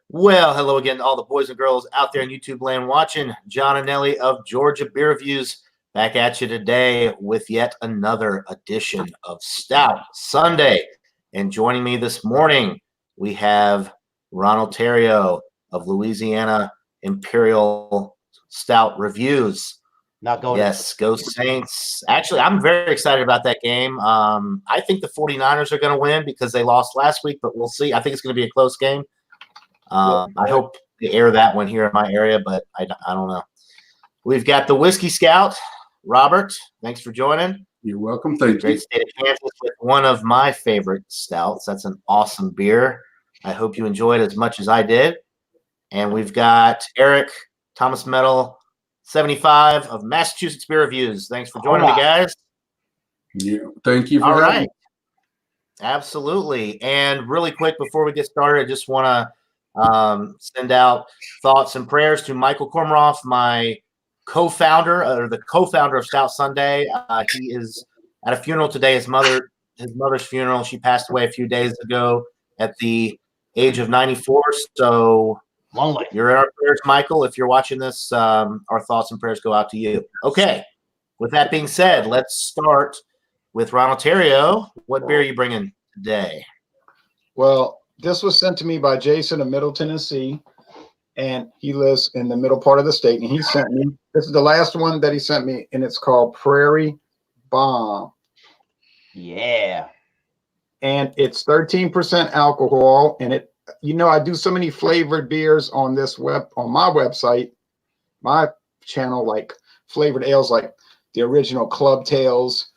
Well, hello again to all the boys and girls out there in YouTube land watching. John and Nelly of Georgia Beer Reviews back at you today with yet another edition of Stout Sunday. And joining me this morning, we have Ronald Terrio of Louisiana Imperial Stout Reviews. Not going. Yes, go Saints. Actually, I'm very excited about that game. I think the 49ers are going to win because they lost last week, but we'll see. I think it's going to be a close game. I hope they air that one here in my area, but I don't know. We've got the Whiskey Scout, Robert. Thanks for joining. You're welcome. Thank you. Great state of Kansas with one of my favorite stouts. That's an awesome beer. I hope you enjoyed it as much as I did. And we've got Eric, Thomas Metal, 75 of Massachusetts Beer Reviews. Thanks for joining me, guys. Yeah, thank you for All having right. Absolutely. And really quick before we get started, I just want to send out thoughts and prayers to Michael Kormeroff, my co-founder or the co-founder of Stout Sunday. He is at a funeral today. His mother's funeral. She passed away a few days ago at the age of 94. So long life. You're in our prayers, Michael. If you're watching this, our thoughts and prayers go out to you. Okay. With that being said, let's start with Ronald Terrio. What beer are you bringing today? Well, this was sent to me by Jason of Middle Tennessee, and he lives in the middle part of the state. And he sent me, this is the last one that he sent me, and it's called Prairie Bomb. Yeah. And it's 13% alcohol. And it, you know, I do so many flavored beers on this on my website, my channel, like flavored ales, like the original Club Tales,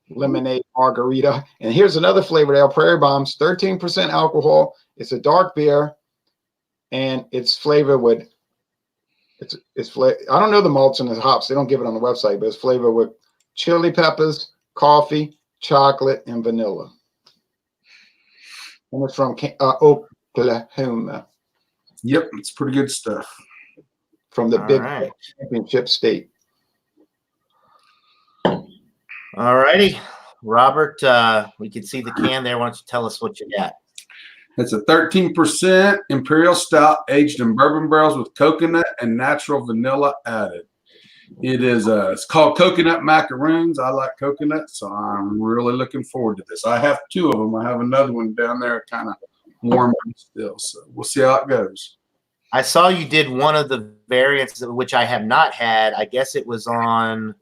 lemonade margarita. And here's another flavored ale, Prairie Bombs, 13% alcohol. It's a dark beer, and it's flavored with I don't know the malts and the hops, they don't give it on the website, but it's flavored with chili peppers, coffee, chocolate, and vanilla. And it's from Oklahoma. Yep, it's pretty good stuff. From the Big Championship state. All righty. Robert, we can see the can there. Why don't you tell us what you got? It's a 13% Imperial Stout aged in bourbon barrels with coconut and natural vanilla added. It is it's called Coconut Macaroons. I like coconut, so I'm really looking forward to this. I have two of them. I have another one down there kind of warm still, so we'll see how it goes. I saw you did one of the variants, which I have not had. I guess it was on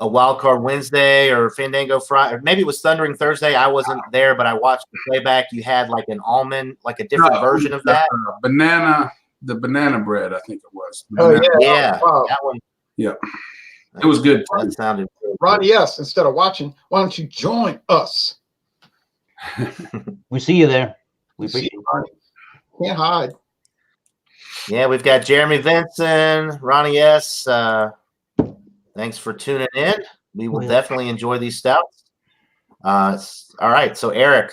a Wild Card Wednesday or Fandango Friday, or maybe it was Thundering Thursday. I wasn't there, but I watched the playback. You had like an almond, like a different version of that. The banana bread, I think it was. Yeah. Wow. That one. Yeah. It was good. That sounded good. Ronnie, yes, instead of watching, why don't you join us? We see you there. We See appreciate you, Ronnie. Can't hide. Yeah, we've got Jeremy Vinson, Ronnie S. Thanks for tuning in. We will definitely enjoy these stouts. All right, so Eric,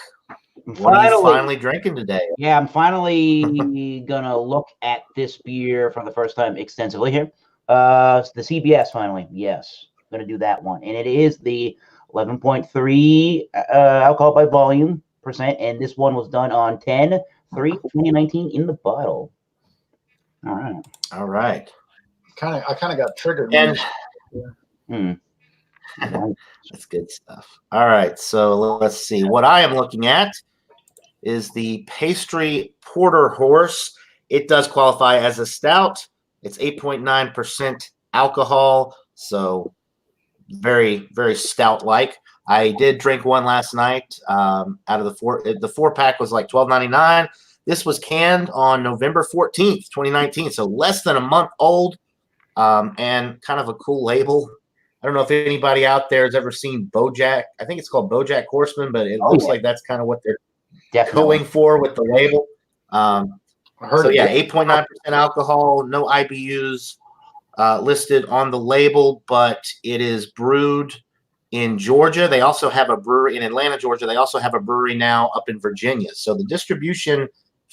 what are you finally drinking today? Yeah, I'm finally gonna look at this beer for the first time extensively here. The CBS finally, yes, gonna do that one, and it is the 11.3 alcohol by volume %, and this one was done on 10/3/2019 in the bottle. All right. I kind of got triggered. And that's good stuff. All right, so let's see. What I am looking at is the Pastry Porter Horse. It does qualify as a stout. It's 8.9% alcohol, so very, very stout-like. I did drink one last night out of the four. The 4-pack was like $12.99. This was canned on November 14th, 2019, so less than a month old, and kind of a cool label. I don't know if anybody out there has ever seen BoJack. I think it's called BoJack Horseman, but it looks like that's kind of what they're going for with the label. So yeah, 8.9% alcohol, no IBUs listed on the label, but it is brewed in Georgia. They also have a brewery in Atlanta, Georgia. They also have a brewery now up in Virginia. So the distribution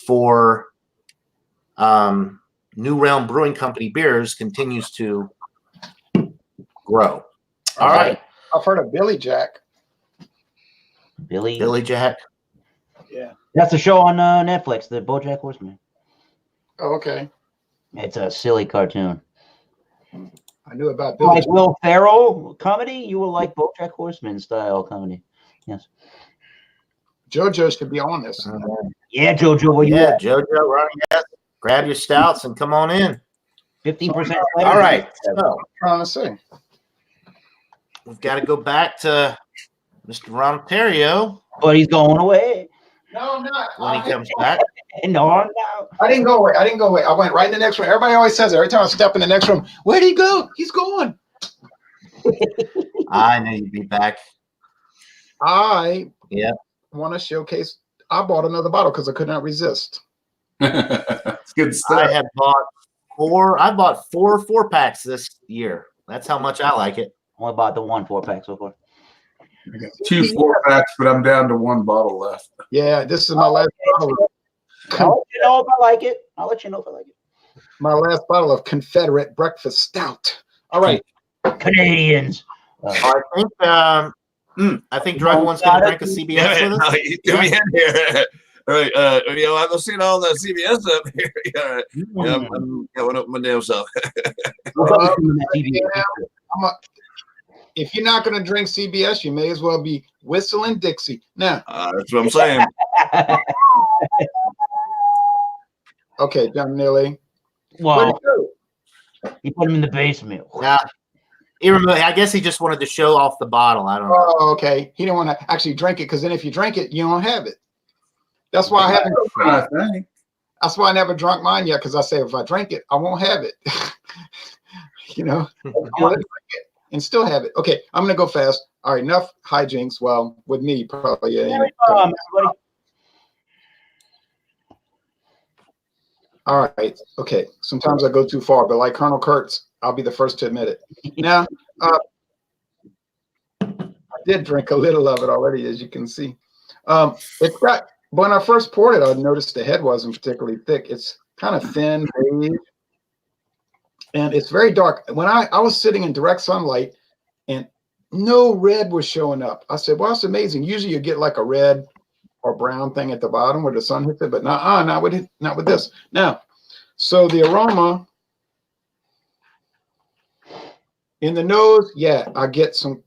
for New Realm Brewing Company beers continues to grow. All right. I've heard of Billy Jack. Billy Jack. Yeah. That's a show on Netflix, the BoJack Horseman. Oh, okay. It's a silly cartoon. I knew about Like Billy. Will Ferrell comedy, you will like BoJack Horseman style comedy. Yes. JoJo should be on this. Yeah, JoJo, what you Yeah, at? JoJo, right? Yes. Grab your stouts and come on in. 15%. All right. So I'm trying to say. we've got to go back to Mr. Ron Ontario But he's going away. No, I'm not. when he comes back. No. I didn't go away. I didn't go away. I went right in the next room. Everybody always says it. Every time I step in the next room, where'd he go? He's gone. I knew you'd be back. I Yeah. want to showcase. I bought another bottle because I could not resist. It's good stuff. I have bought four. I bought four 4-packs this year. That's how much I like it. Only bought the 1 4-pack so far. I got 2 4-packs, but I'm down to 1 bottle left. Yeah, this is my last bottle. I'll let you know if I like it. I'll let you know if I like it. My last bottle of Confederate Breakfast Stout. All right. Canadians. I think Drug-One's going to drink a CBS with us. No, you threw me in here. All right, I've been seeing all the CBS up here. All right. I'm going up my damn self. If you're not going to drink CBS, you may as well be whistling Dixie. Now, That's what I'm saying. okay, John Neely. Well, he put him in the basement. Yeah. I guess he just wanted to show off the bottle. I don't know. Oh, okay. He didn't want to actually drink it because then if you drink it, you don't have it. That's why I haven't. I think. That's why I never drunk mine yet because I say if I drink it, I won't have it. I want to drink it and still have it. Okay, I'm gonna go fast. All right, enough hijinks. Well, with me probably. Yeah. All right. Okay. Sometimes I go too far, but like Colonel Kurtz, I'll be the first to admit it. Now, I did drink a little of it already, as you can see. It's got. When I first poured it, I noticed the head wasn't particularly thick. It's kind of thin, beige, and it's very dark. When I was sitting in direct sunlight, and no red was showing up. I said, "Well, it's amazing. Usually, you get like a red or brown thing at the bottom where the sun hits it, but not with this." Now, so the aroma in the nose, yeah, I get some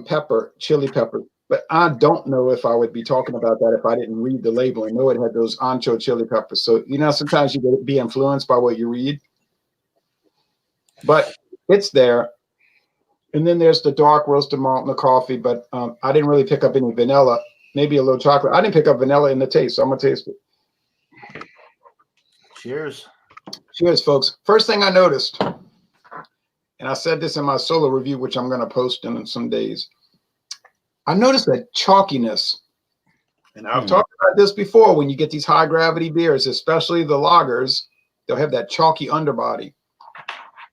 pepper, chili pepper. But I don't know if I would be talking about that if I didn't read the label and know it had those ancho chili peppers. So, sometimes you get be influenced by what you read. But it's there. And then there's the dark roasted malt in the coffee. But I didn't really pick up any vanilla, maybe a little chocolate. I didn't pick up vanilla in the taste, so I'm going to taste it. Cheers. Cheers, folks. First thing I noticed, and I said this in my solo review, which I'm going to post in some days. I noticed that chalkiness, and I've talked about this before, when you get these high gravity beers, especially the lagers, they'll have that chalky underbody.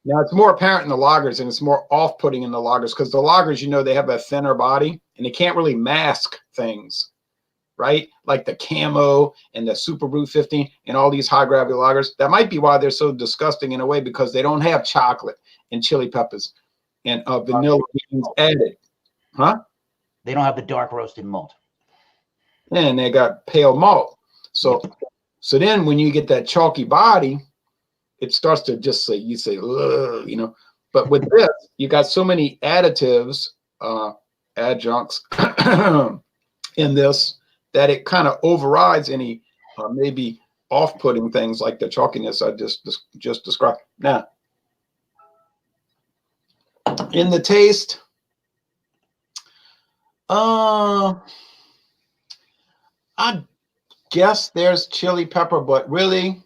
Now, it's more apparent in the lagers, and it's more off-putting in the lagers, because the lagers, they have a thinner body, and they can't really mask things, right? Like the Camo and the Super Brute 15 and all these high gravity lagers. That might be why they're so disgusting in a way, because they don't have chocolate and chili peppers and vanilla beans added. Huh? They don't have the dark roasted malt. And they got pale malt. So then when you get that chalky body, it starts to just say, ugh, But with this, you got so many additives, adjuncts in this that it kind of overrides any maybe off-putting things like the chalkiness I just described. Now, in the taste, I guess there's chili pepper, but really,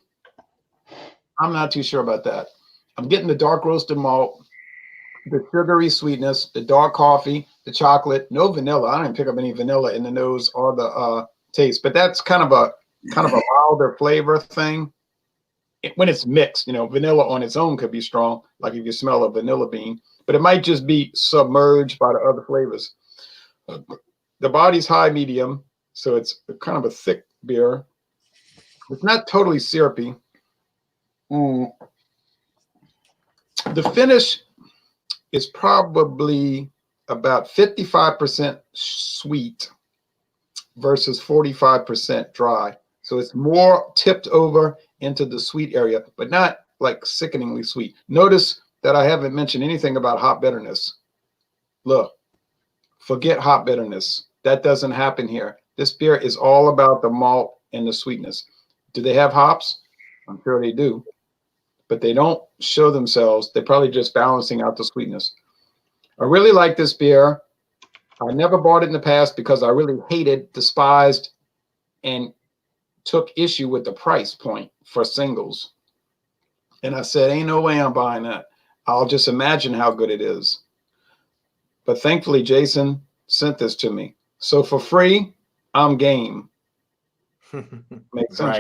I'm not too sure about that. I'm getting the dark roasted malt, the sugary sweetness, the dark coffee, the chocolate, no vanilla. I didn't pick up any vanilla in the nose or the taste, but that's kind of a milder flavor thing. When it's mixed, vanilla on its own could be strong, like if you smell a vanilla bean, but it might just be submerged by the other flavors. The body's high medium, so it's kind of a thick beer. It's not totally syrupy. The finish is probably about 55% sweet versus 45% dry. So it's more tipped over into the sweet area, but not like sickeningly sweet. Notice that I haven't mentioned anything about hop bitterness. Look, forget hop bitterness. That doesn't happen here. This beer is all about the malt and the sweetness. Do they have hops? I'm sure they do, but they don't show themselves. They're probably just balancing out the sweetness. I really like this beer. I never bought it in the past because I really hated, despised, and took issue with the price point for singles. And I said, ain't no way I'm buying that. I'll just imagine how good it is. But thankfully, Jason sent this to me. So for free, I'm game. Makes sense,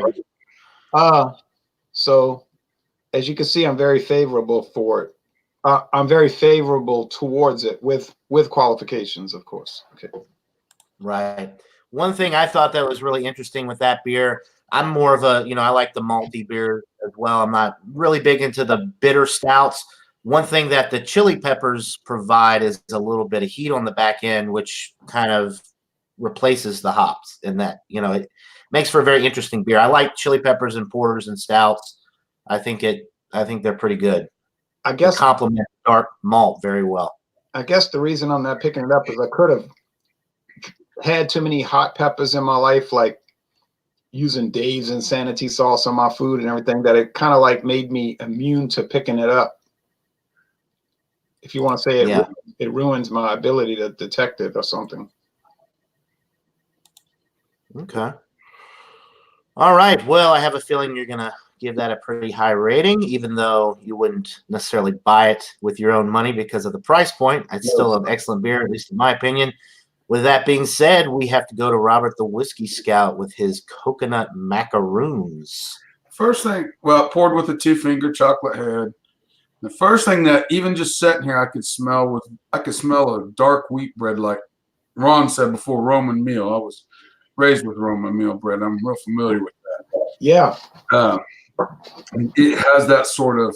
right? So as you can see, I'm very favorable for it. I'm very favorable towards it with qualifications, of course. Okay. Right. One thing I thought that was really interesting with that beer, I'm more of a, I like the malty beer as well. I'm not really big into the bitter stouts. One thing that the chili peppers provide is a little bit of heat on the back end, which kind of replaces the hops, and that, it makes for a very interesting beer. I like chili peppers and porters and stouts. I think they're pretty good. I guess they complement dark malt very well. I guess the reason I'm not picking it up is I could have had too many hot peppers in my life, like using Dave's Insanity sauce on my food and everything, that it kind of like made me immune to picking it up. If you want to say it, it ruins my ability to detect it or something. Okay. All right. Well, I have a feeling you're going to give that a pretty high rating, even though you wouldn't necessarily buy it with your own money because of the price point. It's still an excellent beer, at least in my opinion. With that being said, we have to go to Robert the Whiskey Scout with his coconut macaroons. First thing, poured with a 2-finger chocolate head. The first thing that even just sitting here I could smell a dark wheat bread, like Ron said before, Roman meal. I was raised with Roman meal bread. I'm real familiar with that. Yeah. It has that sort of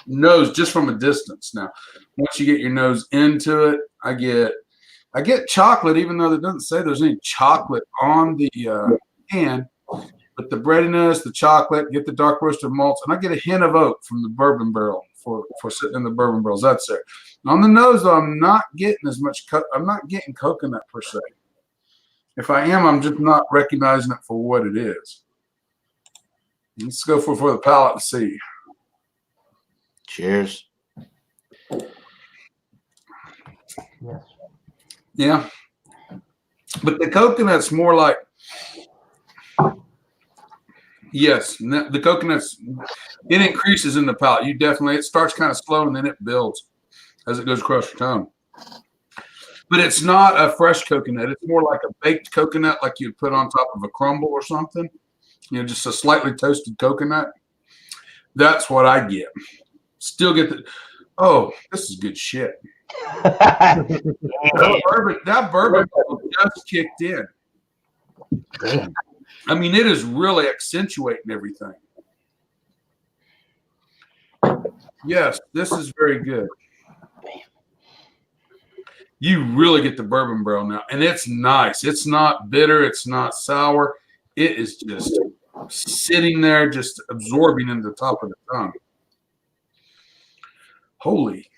nose just from a distance. Now, once you get your nose into it, I get chocolate, even though it doesn't say there's any chocolate on the can. But the breadiness, the chocolate, get the dark roasted malts, and I get a hint of oak from the bourbon barrel for sitting in the bourbon barrels. That's there. On the nose, though, I'm not getting as much. I'm not getting coconut per se. If I am, I'm just not recognizing it for what it is. Let's go for the palate and see. Cheers. Yes. Yeah. But the coconut's more like, yes, the coconut's, it increases in the palate. It starts kind of slow and then it builds as it goes across your tongue. But it's not a fresh coconut. It's more like a baked coconut, like you'd put on top of a crumble or something. Just a slightly toasted coconut. That's what I get. Still get this is good shit. That bourbon just kicked in. I mean, it is really accentuating everything. Yes, this is very good. You really get the bourbon barrel now, and it's nice. It's not bitter. It's not sour. It is just sitting there, just absorbing into the top of the tongue. Holy.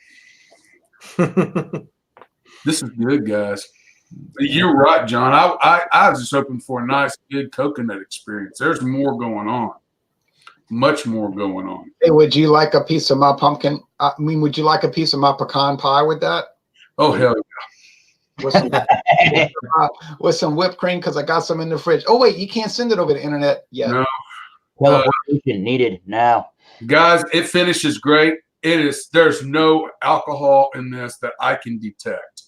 This is good, guys. You're right, John. I was just hoping for a nice, good coconut experience. There's more going on. Much more going on. Hey, would you like a piece of my pumpkin? Would you like a piece of my pecan pie with that? Oh, hell yeah. With some whipped cream, because I got some in the fridge. Oh, wait, you can't send it over the internet yet. No. Teleportation needed now. Guys, it finishes great. There's no alcohol in this that I can detect.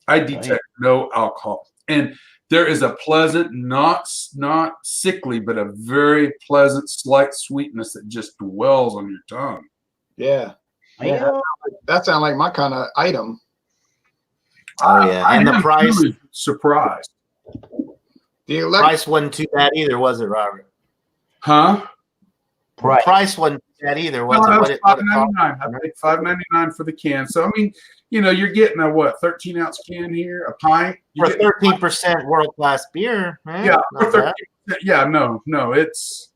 I detect no alcohol. And there is a pleasant, not sickly, but a very pleasant, slight sweetness that just dwells on your tongue. Yeah. That sounds like my kind of item. Oh, yeah. And the price. Really surprised. The price wasn't too bad either, was it, Robert? Huh? The price wasn't too bad either, was it? $5.99. I paid $5.99 for the can. So, I mean, you're getting a what 13-ounce can here, a pint. For 13% world class beer. Yeah, not bad. yeah, no, it's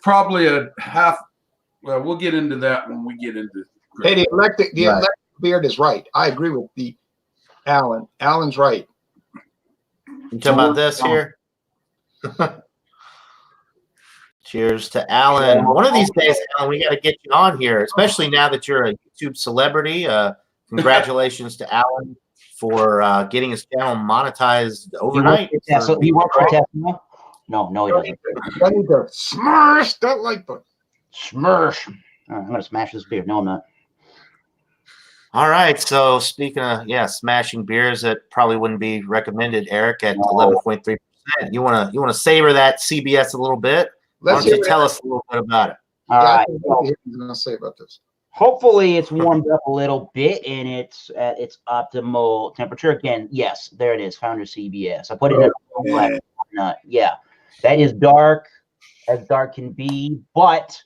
probably a half. Well, we'll get into that when we get into. Hey, the electric beard is right. I agree with the Alan. Alan's right. You talking about this here? Cheers to Alan. One of these days, Alan, we got to get you on here, especially now that you're a YouTube celebrity. Congratulations to Alan for getting his channel monetized overnight. He worked for Tesla? No, he doesn't. I need to smash that like button. Smash. I'm going to smash this beer. No, I'm not. All right. So speaking of smashing beers that probably wouldn't be recommended, Eric, at 11.3%. You wanna savor that CBS a little bit? Why don't you tell us a little bit about it? All right. He's gonna say about this. Hopefully it's warmed up a little bit and it's at its optimal temperature. Again, yes, there it is. Founder CBS. I put it in a black nut. Yeah, that is dark as dark can be, but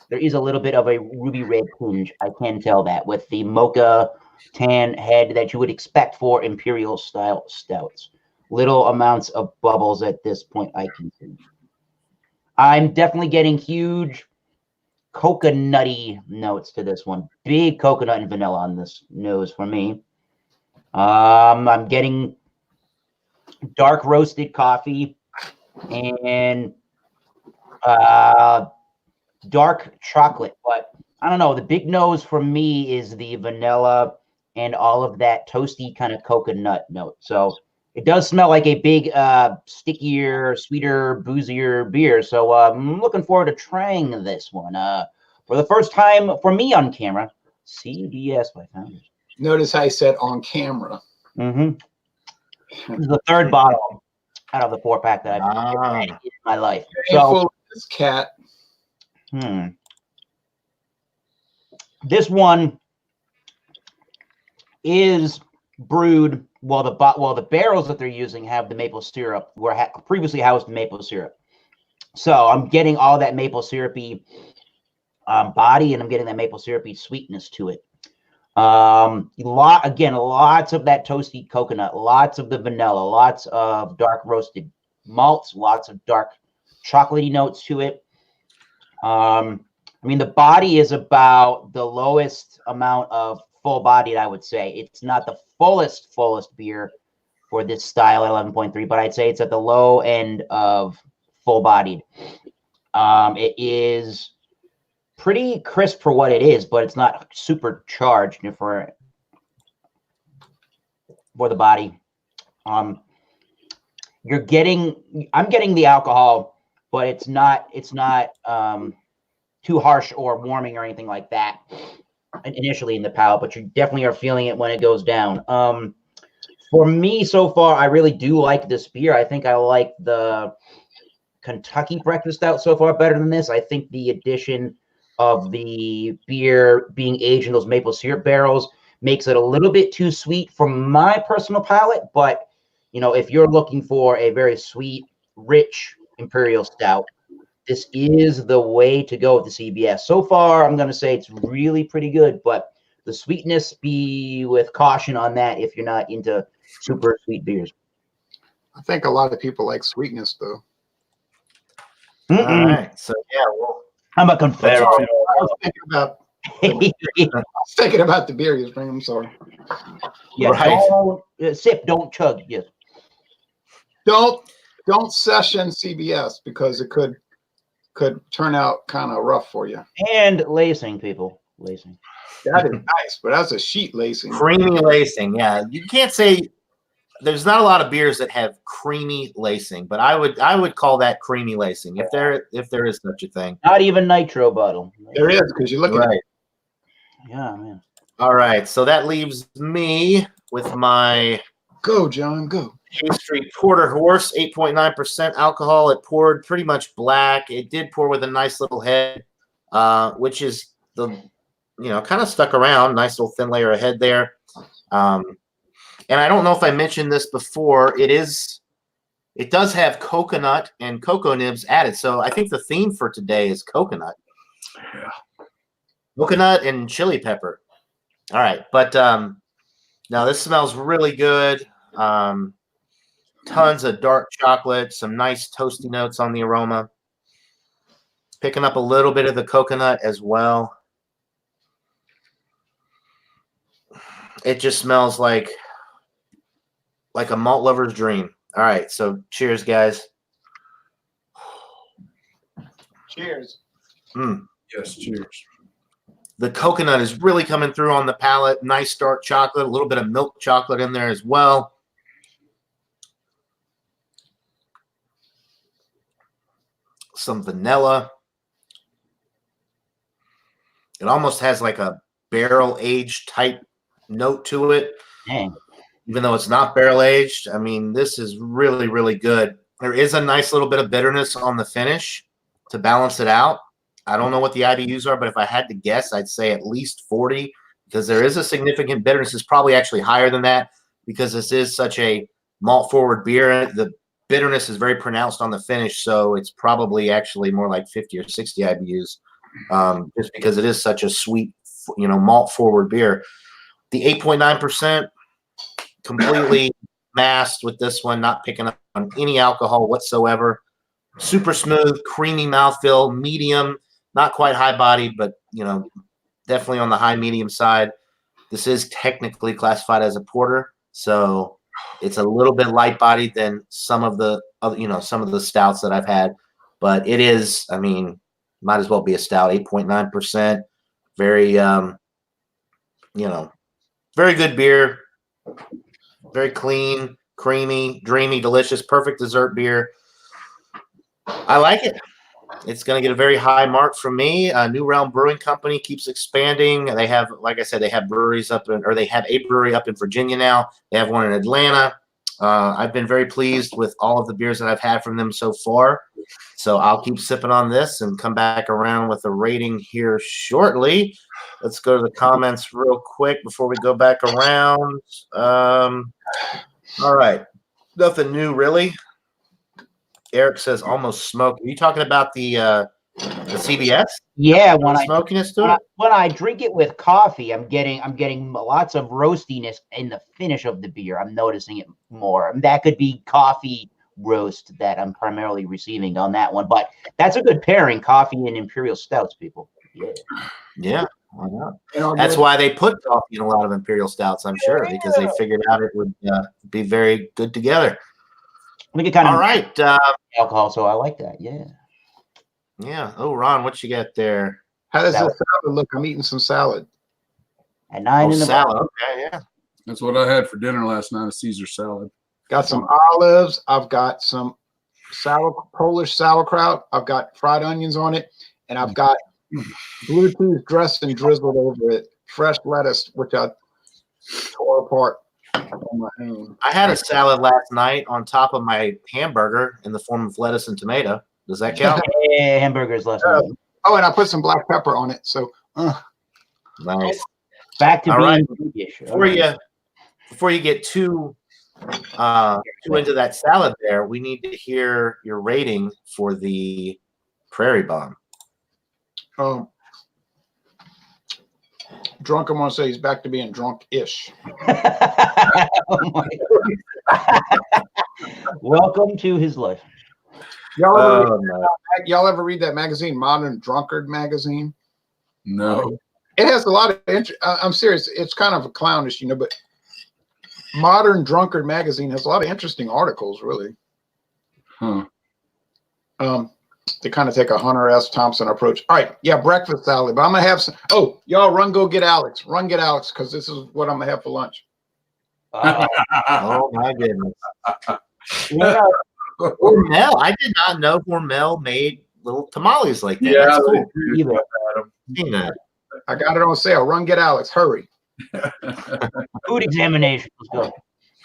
there is a little bit of a ruby red tinge. I can tell that with the mocha tan head that you would expect for imperial style stouts. Little amounts of bubbles at this point I can see. I'm definitely getting huge coconutty notes to this one. Big coconut and vanilla on this nose for me. I'm getting dark roasted coffee and dark chocolate, but I don't know. The big nose for me is the vanilla and all of that toasty kind of coconut note. So it does smell like a big, stickier, sweeter, boozier beer. So I'm looking forward to trying this one. For the first time for me on camera, CBS by Founders. Notice how I said on camera. This is the third bottle out of the 4-pack that I've had in my life. So this cat. This one is brewed. Well, the barrels that they're using have the maple syrup, were previously housed in maple syrup. So I'm getting all that maple syrupy body, and I'm getting that maple syrupy sweetness to it. Lots of that toasty coconut, lots of the vanilla, lots of dark roasted malts, lots of dark chocolatey notes to it. I mean, the body is about the lowest amount of full-bodied, I would say. It's not the fullest beer for this style at 11.3, but I'd say it's at the low end of full-bodied. It is pretty crisp for what it is, but it's not super charged for the body. I'm getting the alcohol, but it's not too harsh or warming or anything like that initially in the palate, but you definitely are feeling it when it goes down. For me so far, I really do like this beer. I think I like the Kentucky Breakfast Stout so far better than this. I think the addition of the beer being aged in those maple syrup barrels makes it a little bit too sweet for my personal palate. But, if you're looking for a very sweet, rich imperial stout, this is the way to go with the CBS. So far, I'm going to say it's really pretty good, but the sweetness, be with caution on that if you're not into super sweet beers. I think a lot of people like sweetness, though. All right. So, I'm a Confederate. I was thinking about the beer you're drinking. I'm sorry. Yeah, right. Don't sip, don't chug. Yes. Don't session CBS because it could turn out kind of rough for you. And lacing, people. Lacing. That is nice, but that's a sheet lacing. Creamy lacing. Yeah. You can't say there's not a lot of beers that have creamy lacing, but I would call that creamy lacing if there is such a thing. Not even nitro bottle. There is, because you look at it. Yeah, man. All right. So that leaves me with my Go, John, go. Pastry Porter Horse, 8.9% alcohol. It poured pretty much black. It did pour with a nice little head, which is kind of stuck around. Nice little thin layer of head there. And I don't know if I mentioned this before. It does have coconut and cocoa nibs added. So I think the theme for today is coconut. Yeah. Coconut and chili pepper. All right, but now this smells really good. Tons of dark chocolate, some nice toasty notes on the aroma. Picking up a little bit of the coconut as well. It just smells like a malt lover's dream. All right, so cheers, guys. Cheers. Yes, cheers. The coconut is really coming through on the palate. Nice dark chocolate, a little bit of milk chocolate in there as well. Some vanilla. It almost has like a barrel aged type note to it. Dang. Even though it's not barrel aged. I mean, this is really, really good. There is a nice little bit of bitterness on the finish to balance it out. I don't know what the IBUs are, but if I had to guess, I'd say at least 40 because there is a significant bitterness. It's probably actually higher than that because this is such a malt forward beer. The bitterness is very pronounced on the finish, so it's probably actually more like 50 or 60 IBUs just because it is such a sweet, malt forward beer. The 8.9%, completely masked with this one, not picking up on any alcohol whatsoever. Super smooth, creamy mouthfeel, medium, not quite high bodied, but definitely on the high medium side. This is technically classified as a porter, so it's a little bit light bodied than some of the other, some of the stouts that I've had, but it is, I mean, might as well be a stout. 8.9%, very very good beer. Very clean, creamy, dreamy, delicious, perfect dessert beer. I like it. It's going to get a very high mark from me. New Realm Brewing Company keeps expanding. They have, like I said, they have breweries they have a brewery up in Virginia now. They have one in Atlanta. I've been very pleased with all of the beers that I've had from them so far. So I'll keep sipping on this and come back around with a rating here shortly. Let's go to the comments real quick before we go back around. All right. Nothing new, really. Eric says almost smoke. Are you talking about the CBS? Yeah, when smokiness to it? when I drink it with coffee, I'm getting lots of roastiness in the finish of the beer. I'm noticing it more. And that could be coffee roast that I'm primarily receiving on that one. But that's a good pairing, coffee and imperial stouts, people. Yeah. Why not? That's why they put coffee in a lot of imperial stouts, I'm sure, because they figured out it would be very good together. I think it kind of all right. Alcohol, so I like that. Yeah. Yeah. Oh, Ron, what you got there? How does this salad look? I'm eating some salad. At 9 in the salad. Okay, yeah. That's what I had for dinner last night, a Caesar salad. Got some olives. I've got some Polish sauerkraut. I've got fried onions on it, and I've got Bluetooth dressed and drizzled over it. Fresh lettuce, which I tore apart on my own. I had a salad last night on top of my hamburger in the form of lettuce and tomato. Does that count? Yeah, hamburgers last night. Oh, and I put some black pepper on it. So, nice. Back to all being right. Before you get too into that salad there, we need to hear your rating for the Prairie Bomb. Drunk, I want to say he's back to being drunk-ish. Oh my God. Welcome to his life. Y'all ever read that magazine, Modern Drunkard magazine? No. It has a lot of interest. I'm serious. It's kind of clownish, but Modern Drunkard magazine has a lot of interesting articles, really. Huh. They kind of take a Hunter S. Thompson approach. All right, yeah, breakfast salad. But I'm gonna have some. Oh, y'all, run, go get Alex. Run, get Alex, because this is what I'm gonna have for lunch. Oh my goodness! Hormel, I did not know Hormel made little tamales like that. Yeah, that's cool. I got it on sale. Run, get Alex. Hurry. Food examination. Let's go.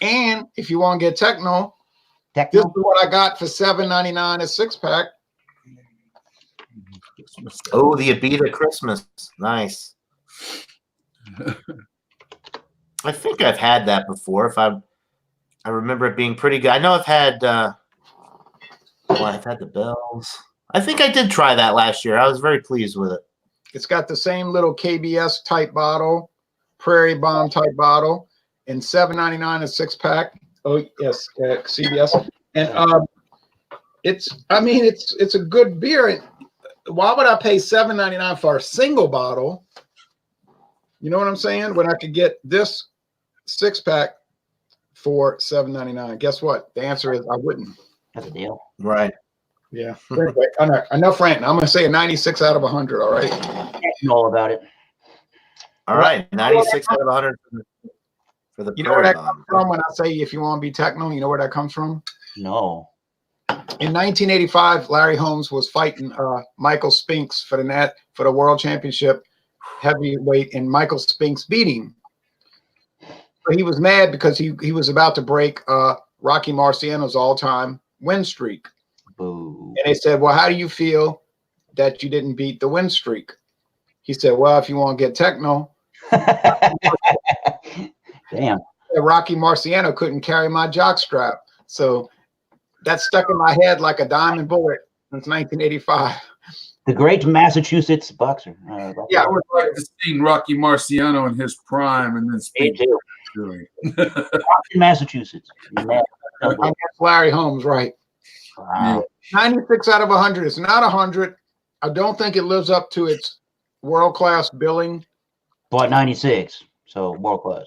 And if you want to get techno, this is what I got for $7.99 a 6-pack. Oh, the Abita Christmas. Nice. I think I've had that before. I remember it being pretty good. I know I've had I've had the Bells. I think I did try that last year. I was very pleased with it. It's got the same little KBS type bottle. Prairie Bomb type bottle, and $7.99 a 6-pack. Oh yes, CBS. And it's a good beer. And why would I pay $7.99 for a single bottle? You know what I'm saying? When I could get this 6-pack for $7.99. Guess what? The answer is I wouldn't. That's a deal. Right. Yeah. Anyway, enough ranting. I'm going to say a 96 out of 100. All right. You know all about it. All right. 96 out of 100 for the You know where Prairie that Bomb. comes from when I say if you want to be techno? You know where that comes from? No. In 1985, Larry Holmes was fighting Michael Spinks for the world championship heavyweight, and Michael Spinks beat him. So he was mad because he was about to break Rocky Marciano's all-time win streak. Boo. And they said, well, how do you feel that you didn't beat the win streak? He said, well, if you want to get techno, Damn. Rocky Marciano couldn't carry my jock strap. So that stuck in my head like a diamond bullet since 1985. The great Massachusetts boxer. Yeah, I would like to see Rocky Marciano in his prime and then Me speak too. to him. In Massachusetts. Yeah. against Larry Holmes, right? Wow. 96 out of 100. It's not 100. I don't think it lives up to its world-class billing. But 96. So world class.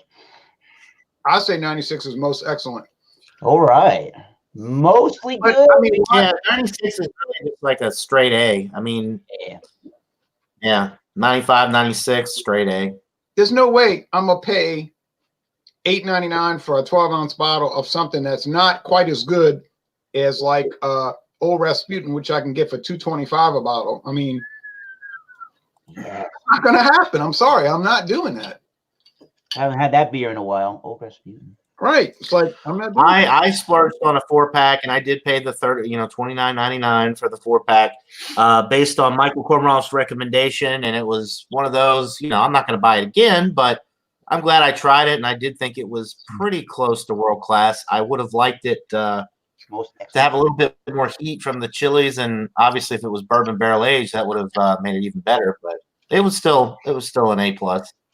I say 96 is most excellent. All right. Mostly But, good. I mean, Yeah, 96 is really just like a straight A. I mean, Yeah. yeah, 95, 96, straight A. there's no way I'm going to pay $8.99 for a 12-ounce bottle of something that's not quite as good as like Old Rasputin, which I can get for $2.25 a bottle. I mean, Yeah. it's not going to happen. I'm sorry. I'm not doing that. I haven't had that beer in a while. Oh, Rasputin. Right. It's like, I'm not doing that. I splurged on a 4-pack, and I did pay the $29.99 for the 4-pack, based on Michael Kormarov's recommendation, and it was one of those. I'm not going to buy it again, but I'm glad I tried it, and I did think it was pretty close to world class. I would have liked it Most to have a little bit more heat from the chilies, and obviously, if it was bourbon barrel aged, that would have made it even better. But it was still an A+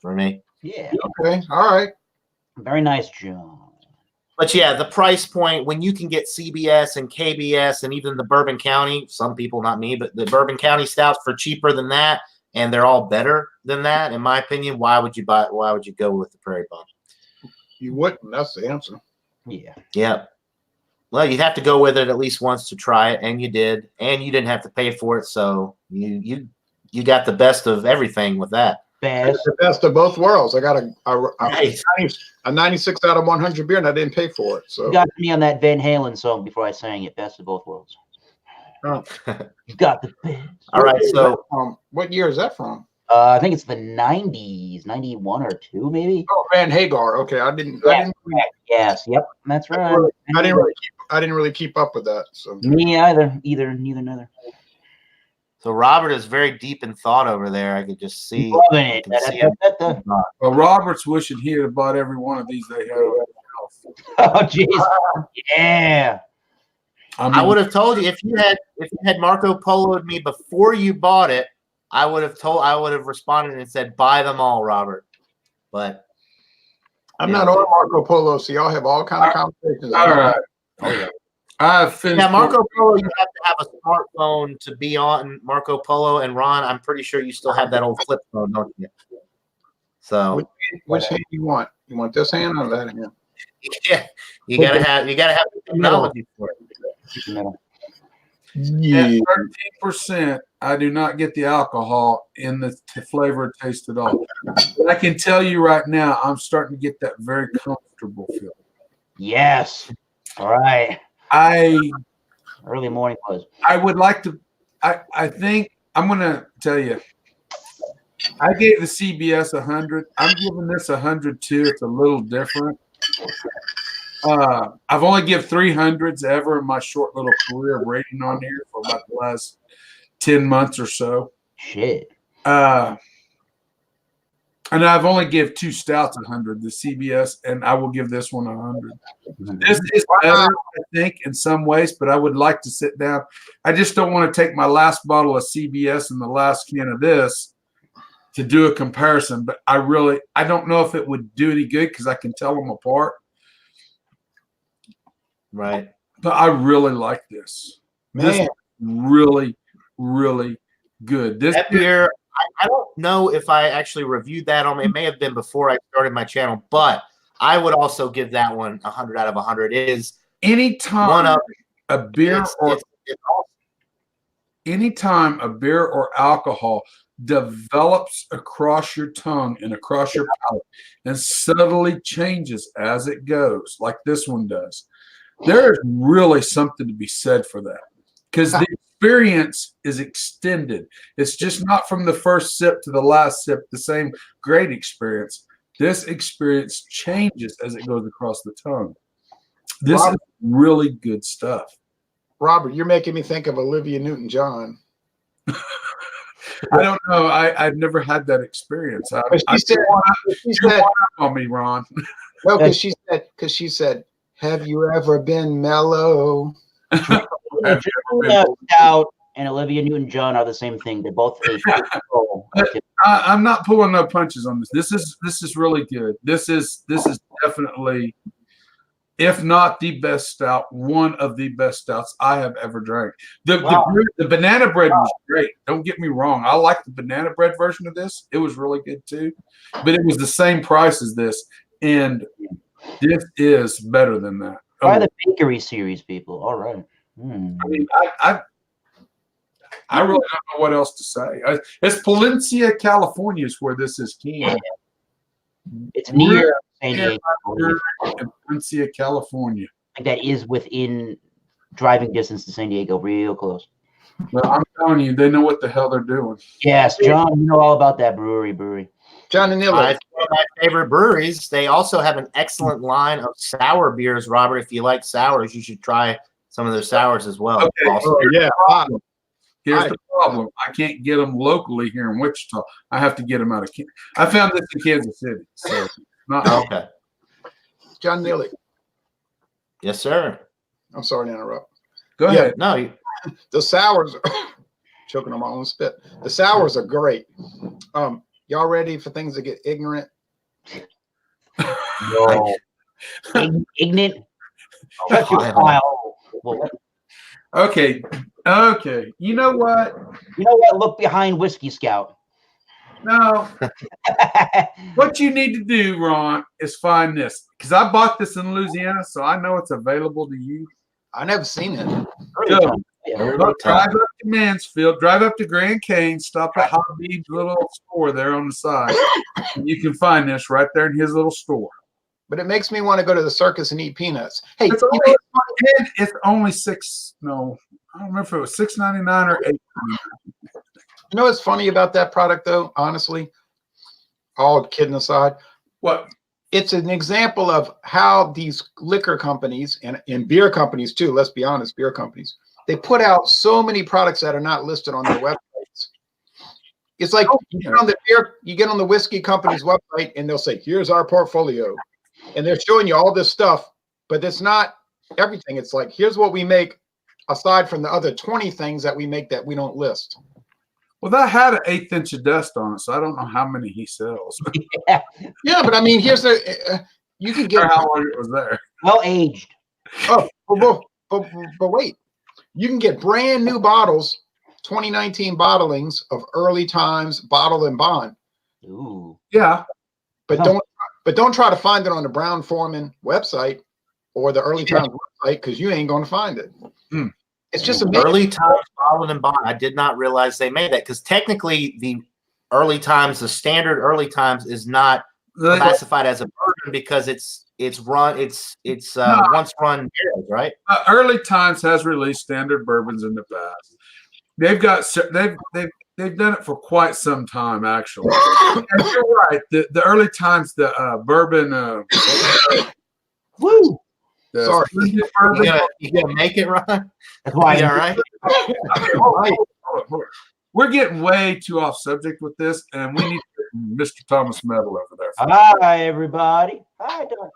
for me. Yeah. Okay. All right. Very nice, John. But yeah, the price point when you can get CBS and KBS and even the Bourbon County, some people, not me, but the Bourbon County stouts for cheaper than that, and they're all better than that, in my opinion. Why would you go with the Prairie Bomb? You wouldn't. That's the answer. Yeah. Yeah. Well, you'd have to go with it at least once to try it, and you did, and you didn't have to pay for it, so you got the best of everything with that. Best. The best of both worlds. I got Nice. a 96 out of 100 beer, and I didn't pay for it. So You got me on that Van Halen song before I sang it. Best of both worlds. Oh. You got the best. All right, so what year is that from? I think it's the 90s, 91 or 2, maybe. Oh, Van Hagar. Okay, I didn't. Yes. Yep. That's right. I didn't really keep up with that. So Me either. Neither. so Robert is very deep in thought over there. I could just see. Loving it. I can see him. Well, Robert's wishing he had bought every one of these they had on the shelf. Oh, jeez. Yeah. I would have told you if you had Marco Polo'd me before you bought it, I would have responded and said, buy them all, Robert. But I'm not on Marco Polo, so y'all have all kind of conversations. All right. Oh, yeah. I've finished. yeah, Marco Polo, you have to have a smartphone to be on Marco Polo. And Ron, I'm pretty sure you still have that old flip phone, don't you? So Which hand you want? You want this hand or that hand? yeah, you gotta have the technology for it. At 13%, I do not get the alcohol in the flavor and taste at all. But I can tell you right now, I'm starting to get that very comfortable feeling. Yes. All right. Early morning buzz. I would like to. I think I'm going to tell you. I gave the CBS 100. I'm giving this 100 too. It's a little different. I've only give 300s ever in my short little career of rating on here for about the last 10 months or so. Shit. And I've only give 2 stouts 100, the CBS, and I will give this one 100. This is better, I think, in some ways, but I would like to sit down. I just don't want to take my last bottle of CBS and the last can of this to do a comparison, but I don't know if it would do any good because I can tell them apart. Right. But I really like this. This Man. is really, really good. This That beer, I don't know if I actually reviewed that on. It may have been before I started my channel, but I would also give that one 100 out of 100. It is anytime one of a beer it's or awesome. anytime a beer or alcohol develops across your tongue and across your palate and subtly changes as it goes, like this one does, there is really something to be said for that, because the experience is extended. It's just not from the first sip to the last sip, the same great experience. This experience changes as it goes across the tongue. This is really good stuff. Robert, you're making me think of Olivia Newton-John. I don't know. I've never had that experience. She said, on me, Ron. no, because she said, "Have you ever been mellow?" Stout and Olivia Newton-John are the same thing. They're both I'm not pulling no punches on this. This is really good. This is definitely, if not the best stout, one of the best stouts I have ever drank. The banana bread was great. Don't get me wrong. I like the banana bread version of this. It was really good too. But it was the same price as this. And this is better than that. Try the bakery series, people. All right. I mean, I really don't know what else to say. It's Palencia, California is where this is canned. It's near San Diego. In Palencia, California. I think that is within driving distance to San Diego, real close. Well, I'm telling you, they know what the hell they're doing. Yes, John, you know all about that brewery. John and Neil. It's one of my favorite breweries. They also have an excellent line of sour beers, Robert. If you like sours, you should try some of their sours as well. Okay. Also. Here's the problem. I can't get them locally here in Wichita. I have to get them out of Kansas. I found this in Kansas City. So not Okay. John Neely. Yes, sir. I'm sorry to interrupt. Go ahead. No, The sours, choking on my own spit. The sours are great. Y'all ready for things to get ignorant? No. Ignorant. Shut your file. Okay. You know what? Look behind Whiskey Scout. No. What you need to do, Ron, is find this, because I bought this in Louisiana, so I know it's available to you. I never seen it. Go. Drive up to Mansfield, drive up to Grand Cane, stop at Habib's little store there on the side. And you can find this right there in his little store. But it makes me want to go to the circus and eat peanuts. Hey, It's only I don't remember if it was $6.99 or $8.99. you know what's funny about that product, though? Honestly, all kidding aside, What? it's an example of how these liquor companies and beer companies too. Let's be honest, beer companies, they put out so many products that are not listed on their websites. It's like you get on the whiskey company's website and they'll say, "Here's our portfolio," and they're showing you all this stuff, but it's not everything. It's like, here's what we make aside from the other 20 things that we make that we don't list. Well, that had an 1/8 inch of dust on it, so I don't know how many he sells. Yeah, but I mean, here's you can get Or how long it was there. Well aged. oh, but wait, you can get brand new bottles, 2019 bottlings of Early Times Bottle and Bond. Ooh. Yeah. But don't try to find it on the Brown Forman website or the Early Times website, because you ain't going to find it. It's just amazing. Early Times Bottled and Bond. I did not realize they made that, because technically the Early Times, the standard Early Times, is not classified as a bourbon because it's once run barrels, right? Early Times has released standard bourbons in the past. They've done it for quite some time, actually. And you're right. The Early Times, the bourbon. Woo. Sorry. You gonna make it, Ron? That's why. Yeah, right. We're getting way too off subject with this, and we need Mr. Thomas Medal over there. Hi, everybody. Hi, Dr.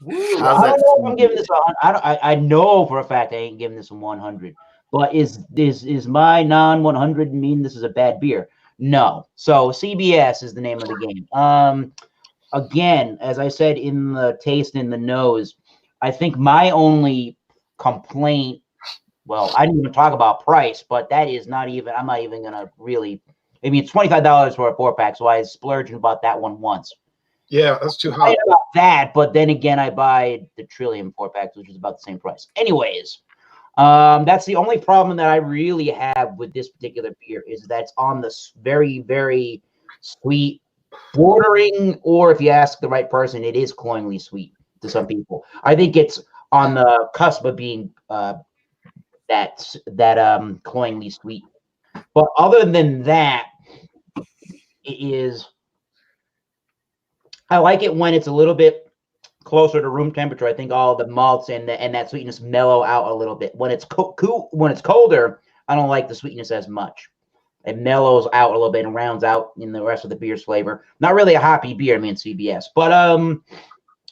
Woo, I don't know if I'm giving this I know for a fact I ain't giving this a 100. But is my non-100 mean this is a bad beer? No. So CBS is the name of the game. Again, as I said in the taste in the nose, I think my only complaint, well, I didn't even talk about price, but that is not even, I'm not even going to really, I mean, it's $25 for a 4-pack, so I splurged and bought that one once. Yeah, that's too I high. about that, but then again, I buy the Trillium 4-packs, which is about the same price. Anyways, that's the only problem that I really have with this particular beer is that it's on the very, very sweet, bordering, or if you ask the right person, it is cloyingly sweet to some people. I think it's on the cusp of being that cloyingly sweet. But other than that, it is. I like it when it's a little bit closer to room temperature. I think all the malts and that sweetness mellow out a little bit. When it's when it's colder, I don't like the sweetness as much. It mellows out a little bit and rounds out in the rest of the beer's flavor. Not really a hoppy beer, I mean CBS, but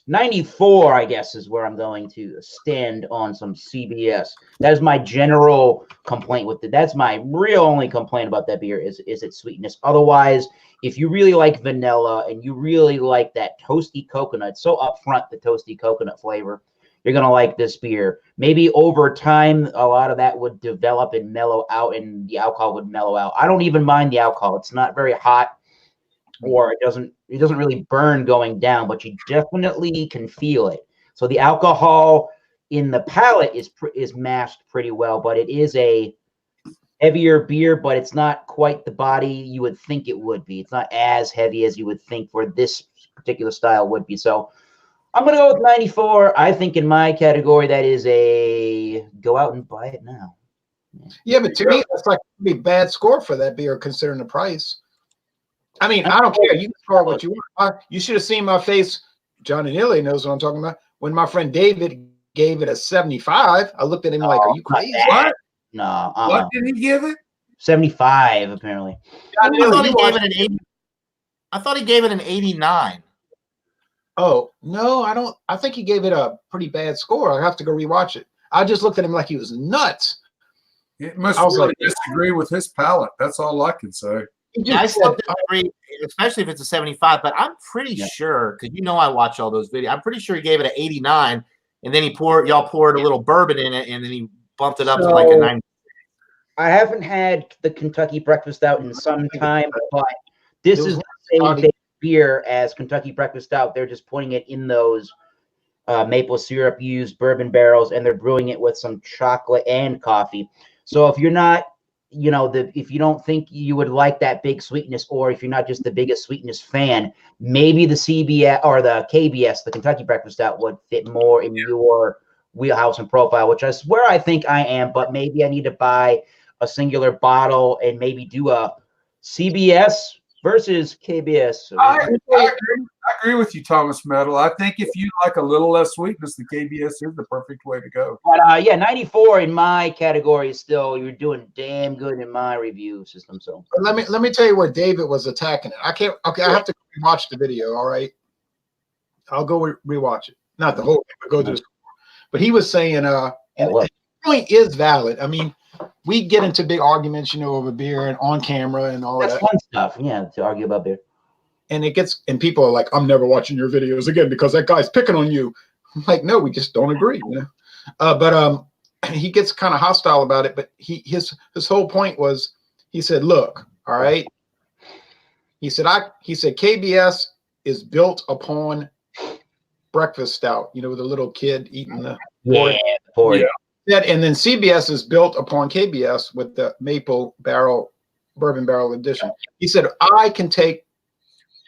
94, I guess, is where I'm going to stand on some CBS. That is my general complaint with it. That's my real only complaint about that beer is its sweetness. Otherwise, if you really like vanilla and you really like that toasty coconut, so upfront, the toasty coconut flavor, you're going to like this beer. Maybe over time, a lot of that would develop and mellow out and the alcohol would mellow out. I don't even mind the alcohol. It's not very hot, or it doesn't really burn going down, but you definitely can feel it. So the alcohol in the palate is masked pretty well, but it is a heavier beer, but it's not quite the body you would think it would be. It's not as heavy as you would think for this particular style would be. So I'm going to go with 94. I think in my category, that is a go out and buy it now. Yeah, but to me, that's like a pretty bad score for that beer considering the price. I mean, I don't care. You can score what you want. You should have seen my face. Johnny Neely knows what I'm talking about. When my friend David gave it a 75, I looked at him like, "Are you crazy?" What? No. What did he give it? 75, apparently. I thought he gave it an 80. I thought he gave it an 89. Oh no, I don't. I think he gave it a pretty bad score. I have to go rewatch it. I just looked at him like he was nuts. It must I was really like- disagree with his palate. That's all I can say. He Yeah, I just still said, disagree, especially if it's a 75. But I'm pretty sure, because I watch all those videos. I'm pretty sure he gave it an 89, and then y'all poured a little bourbon in it, and then he bumped it up to like a 90. I haven't had the Kentucky Breakfast Stout in some time, but this It was is the same Kentucky. big beer as Kentucky Breakfast Stout. They're just putting it in those maple syrup used bourbon barrels, and they're brewing it with some chocolate and coffee. So if you're not, if you don't think you would like that big sweetness, or if you're not just the biggest sweetness fan, maybe the CBS or the KBS, the Kentucky Breakfast Stout, would fit more in your wheelhouse and profile, which is where I think I am. But maybe I need to buy a singular bottle and maybe do a CBS versus KBS. I agree with you, Thomas Metal. I think if you like a little less sweetness, the KBS is the perfect way to go. But yeah, 94 in my category is still, you're doing damn good in my review system. So let me tell you where David was attacking it. I can't. Okay, I have to watch the video. All right, I'll go rewatch it. Not the whole thing, but go to the. But he was saying, and the point is valid. I mean, we get into big arguments, over beer and on camera and all that's that. fun stuff. Yeah, to argue about beer. And people are like, "I'm never watching your videos again because that guy's picking on you." I'm like, no, we just don't agree. But he gets kind of hostile about it. But his whole point was, he said, "Look, all right." He said, KBS is built upon breakfast stout. With a little kid eating the porridge. Yeah, and then CBS is built upon KBS with the maple bourbon barrel edition. He said, I can take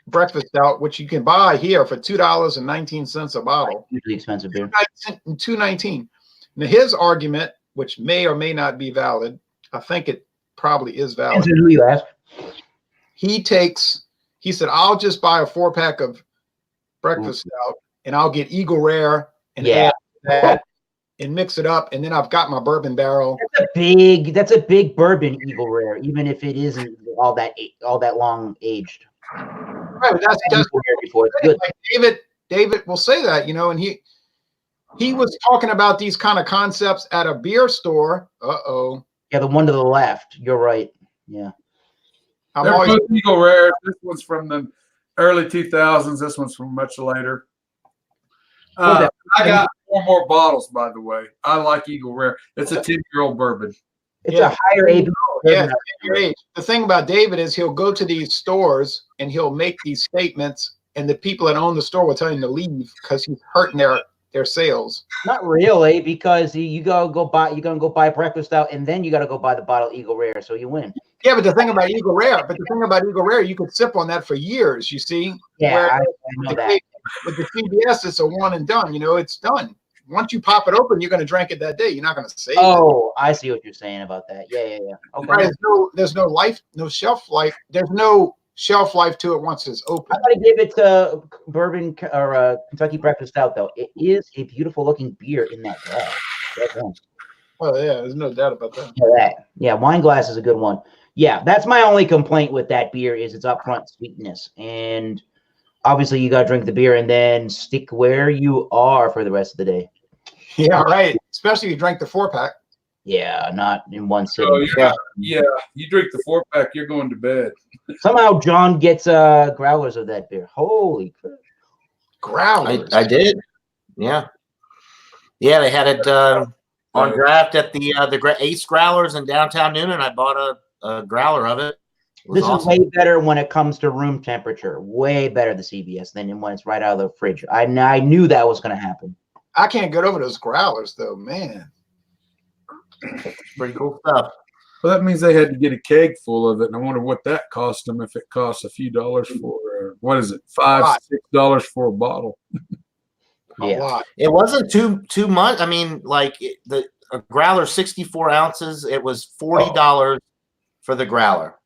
breakfast stout, which you can buy here for $2.19 a bottle. Usually expensive beer. $2.19. Now his argument, which may or may not be valid, I think it probably is valid. Who you ask? He said, I'll just buy a 4-pack of breakfast stout and I'll get Eagle Rare and add that and mix it up, and then I've got my bourbon barrel. That's a big bourbon Eagle Rare, even if it isn't all that long aged. Right, that's before it's good. Like David will say that, and he was talking about these kind of concepts at a beer store. Yeah, the one to the left. You're right. Yeah. I'm They're always both Eagle Rare. This one's from the early 2000s. This one's from much later. I got 4 more bottles, by the way. I like Eagle Rare. It's a 10-year-old bourbon. It's a higher ABV. yeah. Your age. The thing about David is he'll go to these stores and he'll make these statements, and the people that own the store will tell him to leave because he's hurting their sales. Not really, because you're gonna go buy breakfast stout, and then you gotta go buy the bottle of Eagle Rare, so you win. Yeah, but the thing about Eagle Rare, you could sip on that for years. You see, Yeah, I know that. With the CBS, it's a one and done. You know, it's done. Once you pop it open, you're going to drink it that day. You're not going to save it. Oh, I see what you're saying about that. Yeah. Okay. Right, there's no life, no shelf life. There's no shelf life to it once it's open. I gotta give it to bourbon or Kentucky Breakfast Stout, though. It is a beautiful looking beer in that glass. Oh yeah, there's no doubt about that. Yeah, wine glass is a good one. Yeah, that's my only complaint with that beer is its upfront sweetness. And obviously you gotta drink the beer and then stick where you are for the rest of the day. Yeah, right. Especially if you drank the 4-pack. Yeah, not in one sitting. Oh, yeah. You drink the 4-pack, you're going to bed. Somehow John gets growlers of that beer. Holy crap. Growlers. I did. Yeah. Yeah, they had it on draft at the Ace Growlers in downtown Noonan. I bought a growler of it. This is way better when it comes to room temperature. Way better the CBS than when it's right out of the fridge. I knew that was going to happen. I can't get over those growlers though, man. Pretty cool stuff. Well, that means they had to get a keg full of it, and I wonder what that cost them. If it costs a few dollars for what is it, $5-6 for a bottle? Yeah, A lot. It wasn't too much. I mean, like a growler, 64 ounces. It was $40 for the growler.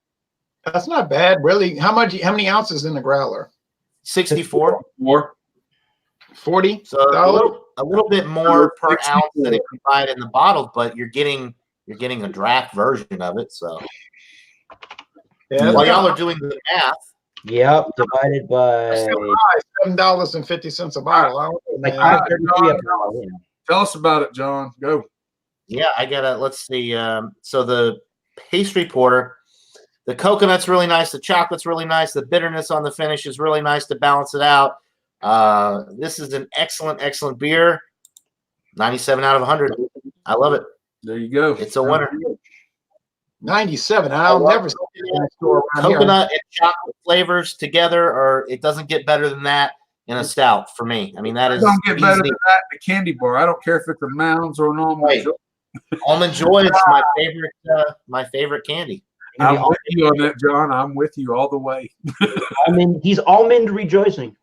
That's not bad, really. How many ounces in the growler? 64. More. 40. So a little bit more per ounce than if you buy it in the bottle, but you're getting a draft version of it. So Yeah, while y'all are doing the math, yep, divided by $7.50 a bottle. I don't know, like man. 533 a bottle. Tell us about it, John. Go. yeah, let's see. So the pastry porter, the coconut's really nice, the chocolate's really nice, the bitterness on the finish is really nice to balance it out. This is an excellent beer. 97 out of 100. I love it. There you go. It's a winner. 97. I'll never see it in the store around here. Coconut and chocolate flavors together, or it doesn't get better than that in a stout for me. I mean, that is don't get better easy. than that in a candy bar. I don't care if it's a Mounds or an Almond Right. Joy. Almond Joy is my favorite candy. I'm with you on that, John. I'm with you all the way. He's almond rejoicing.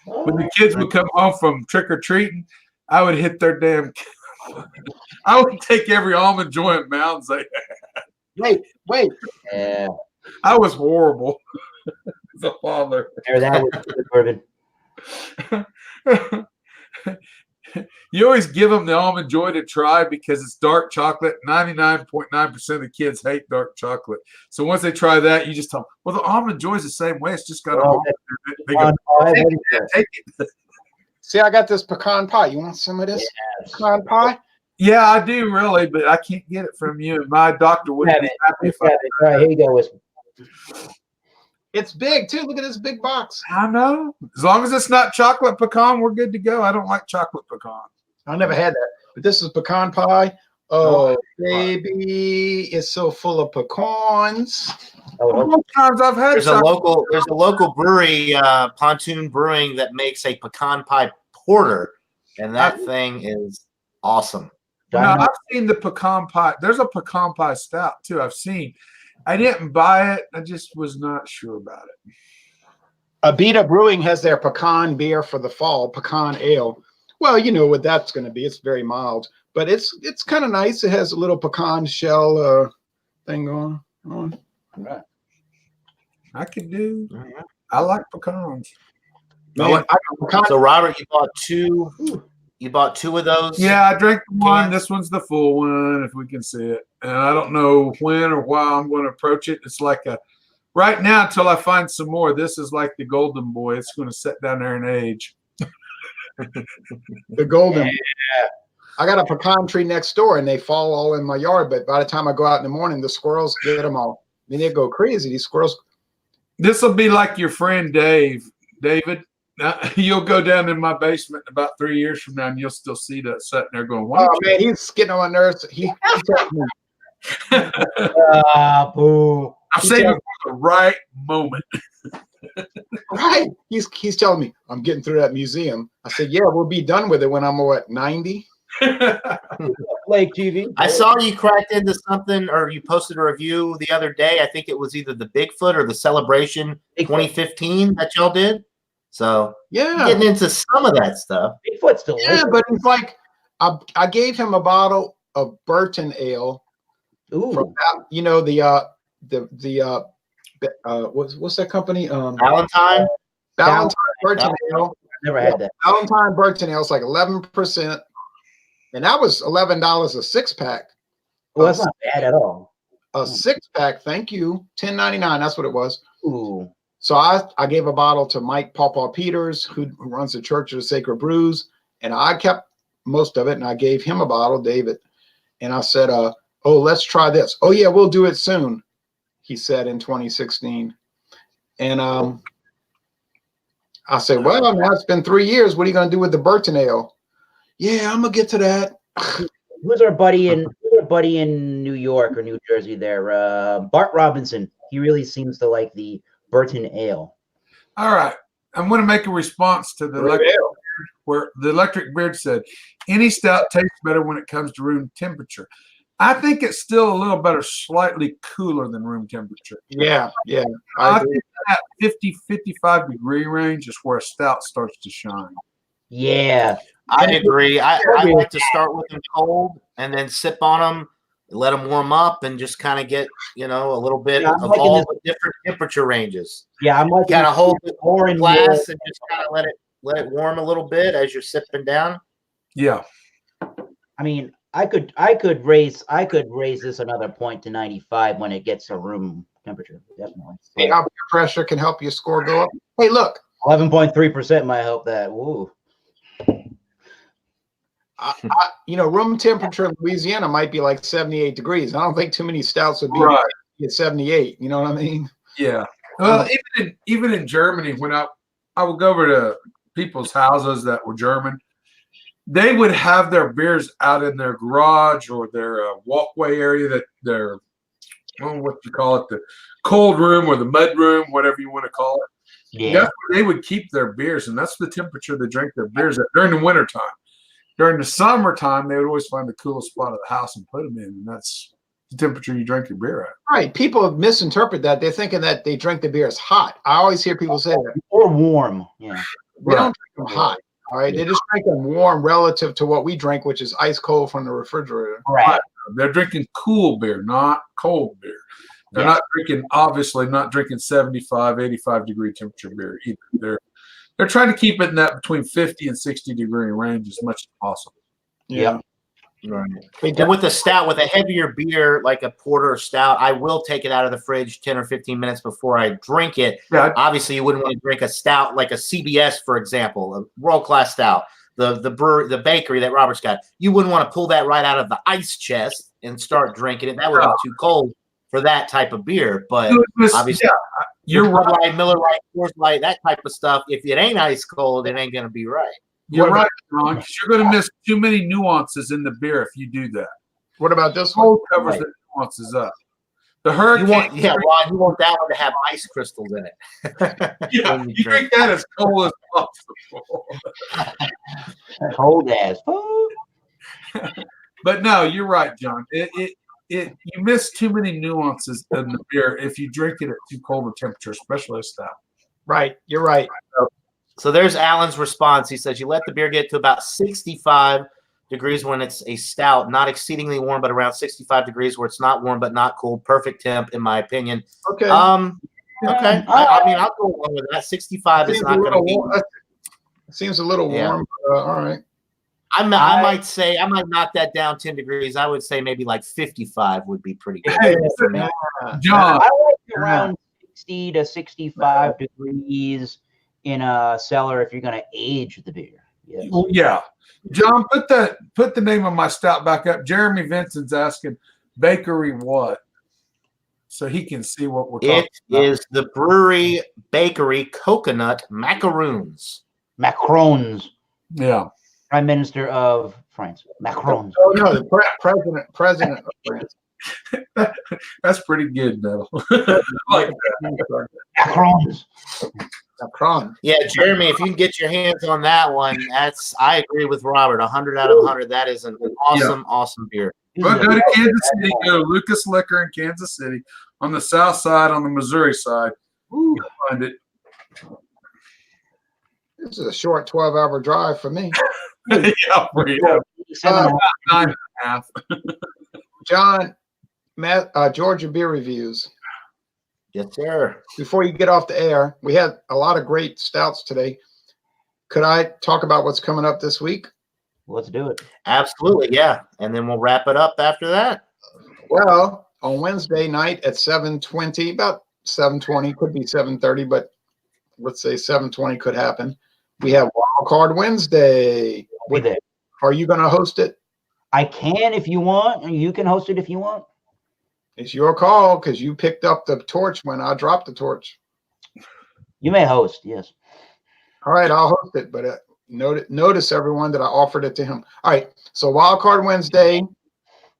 When the kids would come home from trick or treating, I would hit their damn. I would take every Almond Joy and Mounds they had. Wait. Yeah. I was horrible as a father. There, that was the bourbon. You always give them the Almond Joy to try because it's dark chocolate. 99.9% of the kids hate dark chocolate. So once they try that, you just tell them, well, the Almond Joy is the same way. It's just got a almond in it. They go, take it. See, I got this pecan pie. You want some of this pecan pie? Yeah, I do really, but I can't get it from you. And my doctor wouldn't be happy if I. All right, here you go, Whiskey. It's big too. Look at this big box. I know. As long as it's not chocolate pecan, we're good to go. I don't like chocolate pecan. I never had that, but this is pecan pie. Oh, baby, it's so full of pecans. Sometimes I've had There's a local brewery, Pontoon Brewing, that makes a pecan pie porter, and that thing is awesome. Now, I've seen the pecan pie. There's a pecan pie stout too. I've seen. I didn't buy it. I just was not sure about it. Abita Brewing has their pecan beer for the fall, pecan ale. Well, you know what that's going to be. It's very mild, but it's kind of nice. It has a little pecan shell thing going on. Right. I could do. I like pecans. Man, So Robert, you bought two of those? Yeah, I drank one. This one's the full one, if we can see it. And I don't know when or why I'm going to approach it. It's like right now until I find some more. This is like the golden boy. It's going to sit down there and age. The golden. I got a pecan tree next door, and they fall all in my yard. But by the time I go out in the morning, the squirrels get them all. I mean, they go crazy. These squirrels. This will be like your friend David. You'll go down in my basement about 3 years from now, and you'll still see that sitting there going, "Why Oh man, he's getting on my nerves. He tells me, Boo. I saved it for the right moment." right? He's telling me I'm getting through that museum. I said, yeah, we'll be done with it when I'm what 90. Lake TV. I saw you cracked into something, or you posted a review the other day. I think it was either the Bigfoot or the Celebration 2015 that y'all did. So Yeah, getting into some of that stuff. Bigfoot's still yeah, but it's like I gave him a bottle of Burton Ale. Ooh. From what's that company? Valentine. Burton Ale. Never had that. Valentine Burton Ale is like 11%, and that was $11 a six pack. Well, that's not bad at all. A six pack, thank you, $10.99. That's what it was. Ooh. So I gave a bottle to Mike Pawpaw Peters, who runs the Church of the Sacred Brews, and I kept most of it, and I gave him a bottle, David, and I said, "Oh, let's try this." "Oh yeah, we'll do it soon," he said in 2016, and I said, "Well, now it's been 3 years. What are you going to do with the Burton Ale?" "Yeah, I'm gonna get to that." Who's our buddy in New York or New Jersey there? Bart Robinson. He really seems to like the Burton Ale. All right. I'm going to make a response to the electric beard, where the electric beard said, any stout tastes better when it comes to room temperature. I think it's still a little better, slightly cooler than room temperature. Yeah. I think that 50, 55 degree range is where a stout starts to shine. Yeah. I agree. I like to start with them cold and then sip on them, let them warm up, and just kind of get, a little bit of all the different temperature ranges. Yeah, I'm like kind of hold it more in glass and just kind of let it warm a little bit as you're sipping down. Yeah. I mean, I could raise this another point to 95 when it gets to room temperature. Definitely. Hey, how peer pressure can help your score go up. Hey, look, 11.3% might help that. Woo. Room temperature in Louisiana might be like 78 degrees. I don't think too many stouts would be at 78. You know what I mean? Yeah. Well, even in Germany, when I would go over to people's houses that were German, they would have their beers out in their garage or their walkway area, that their, what you call it, the cold room or the mud room, whatever you want to call it. Yeah. That's where they would keep their beers, and that's the temperature they drink their beers at during the wintertime. During the summertime, they would always find the coolest spot of the house and put them in, and that's the temperature you drink your beer at. Right. People misinterpret that. They're thinking that they drink the beer as hot. I always hear people say that. Or warm. Yeah. They don't drink them hot. All right. They just drink them warm relative to what we drink, which is ice cold from the refrigerator. Right. They're drinking cool beer, not cold beer. They're obviously not drinking 75, 85 degree temperature beer either. They're trying to keep it in that between 50 and 60 degree range as much as possible. Yeah. Right. And with a stout, with a heavier beer like a porter or stout, I will take it out of the fridge 10 or 15 minutes before I drink it. Yeah. Obviously, you wouldn't want to drink a stout like a CBS, for example, a world-class stout. The bakery that Robert's got, you wouldn't want to pull that right out of the ice chest and start drinking it. That would be too cold for that type of beer. But obviously, you're right. Miller Lite, Coors Light, that type of stuff. If it ain't ice cold, it ain't going to be right. You're right, Ron. You're going to miss too many nuances in the beer if you do that. What about this one? Cold covers the nuances up. The Hurricane. Ron, you want that one to have ice crystals in it. You drink that as cold as possible. Cold as. But no, you're right, John. You miss too many nuances in the beer if you drink it at too cold a temperature, especially a stout. Right. You're right. So there's Alan's response. He says you let the beer get to about 65 degrees when it's a stout, not exceedingly warm, but around 65 degrees where it's not warm but not cold. Perfect temp, in my opinion. Okay. Okay. I mean, I'll go along with that. 65 is not going to be. Seems a little warm. But, all right. I might knock that down 10 degrees. I would say maybe like 55 would be pretty good for me. John, I like around 60 to 65 degrees in a cellar if you're going to age the beer. Yes. Well, yeah. John, put the name of my stout back up. Jeremy Vincent's asking bakery what? So he can see what we're talking about. It is the Brewery Bakery Coconut Macaroons. Macrons, Yeah. Prime Minister of France. Macrons. Oh no, the president of France. That's pretty good, though. Like Macrons. Macron. Yeah, Jeremy, if you can get your hands on that one, I agree with Robert. 100 out of 100. That is an awesome beer. Well, go to Kansas City. Go to Lucas Liquor in Kansas City on the south side, on the Missouri side. You'll find it. This is a short 12-hour drive for me. Yeah, for you. 9.5. John, Georgia beer reviews. Yes, sir. Before you get off the air, we had a lot of great stouts today. Could I talk about what's coming up this week? Let's do it. Absolutely, yeah. And then we'll wrap it up after that. Well, on Wednesday night at 7:20, about 7:20, could be 7:30, but let's say 7:20 could happen. We have Wild Card Wednesday. Be there. Are you going to host it? I can if you want, and you can host it if you want. It's your call because you picked up the torch when I dropped the torch. You may host, yes. All right, I'll host it, but notice everyone that I offered it to him. All right, so Wild Card Wednesday